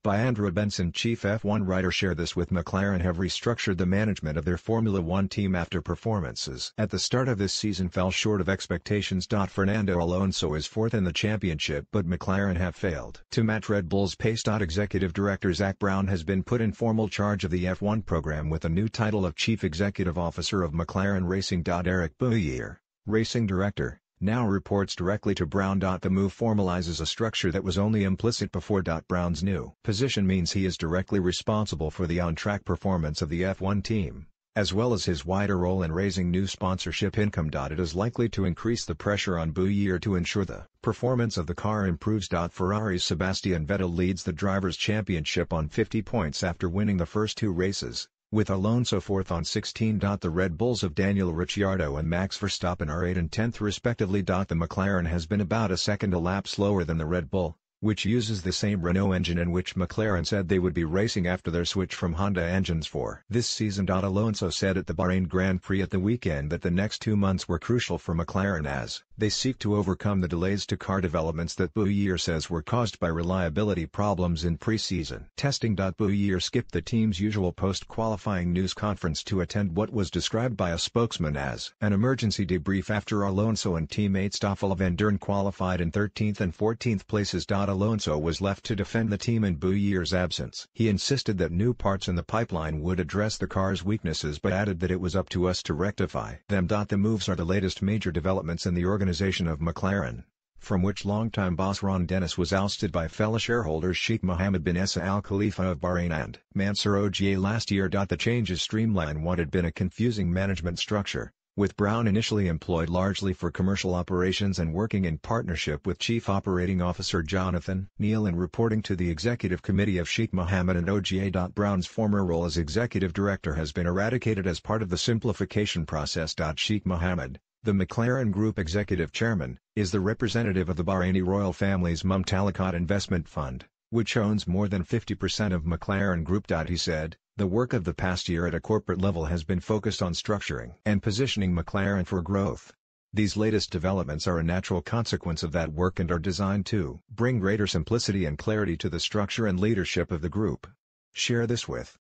by Andrew Benson. Chief F1 writer share this with McLaren have restructured the management of their Formula One team after performances at the start of this season fell short of expectations. Fernando Alonso is fourth in the championship, but McLaren have failed to match Red Bull's pace. Executive Director Zak Brown has been put in formal charge of the F1 program with a new title of Chief Executive Officer of McLaren Racing. Eric Bouyer, Racing Director, now reports directly to Brown. The move formalizes a structure that was only implicit before. Brown's new position means he is directly responsible for the on-track performance of the F1 team, as well as his wider role in raising new sponsorship income. It is likely to increase the pressure on Bouyer to ensure the performance of the car improves. Ferrari's Sebastian Vettel leads the Drivers' Championship on 50 points after winning the first two races, with Alonso fourth on 16. The Red Bulls of Daniel Ricciardo and Max Verstappen are 8th and 10th respectively. The McLaren has been about a second a lap slower than the Red Bull, which uses the same Renault engine and which McLaren said they would be racing after their switch from Honda engines for this season. Alonso said at the Bahrain Grand Prix at the weekend that the next 2 months were crucial for McLaren as they seek to overcome the delays to car developments that Bouyer says were caused by reliability problems in pre-season testing. Bouyer skipped the team's usual post-qualifying news conference to attend what was described by a spokesman as an emergency debrief after Alonso and teammate Stoffel Vandoorne qualified in 13th and 14th places. Alonso was left to defend the team in Bouyer's absence. He insisted that new parts in the pipeline would address the car's weaknesses but added that it was up to us to rectify them. The moves are the latest major developments in the organization of McLaren, from which longtime boss Ron Dennis was ousted by fellow shareholders Sheikh Mohammed bin Issa Al Khalifa of Bahrain and Mansour Ogier last year. The changes streamline what had been a confusing management structure, with Brown initially employed largely for commercial operations and working in partnership with Chief Operating Officer Jonathan Neal and reporting to the executive committee of Sheikh Mohammed and Ogier. Brown's former role as executive director has been eradicated as part of the simplification process. Sheikh Mohammed, the McLaren Group executive chairman, is the representative of the Bahraini royal family's Mumtalakat Investment Fund, which owns more than 50% of McLaren Group. He said, "The work of the past year at a corporate level has been focused on structuring and positioning McLaren for growth. These latest developments are a natural consequence of that work and are designed to bring greater simplicity and clarity to the structure and leadership of the group." Share this with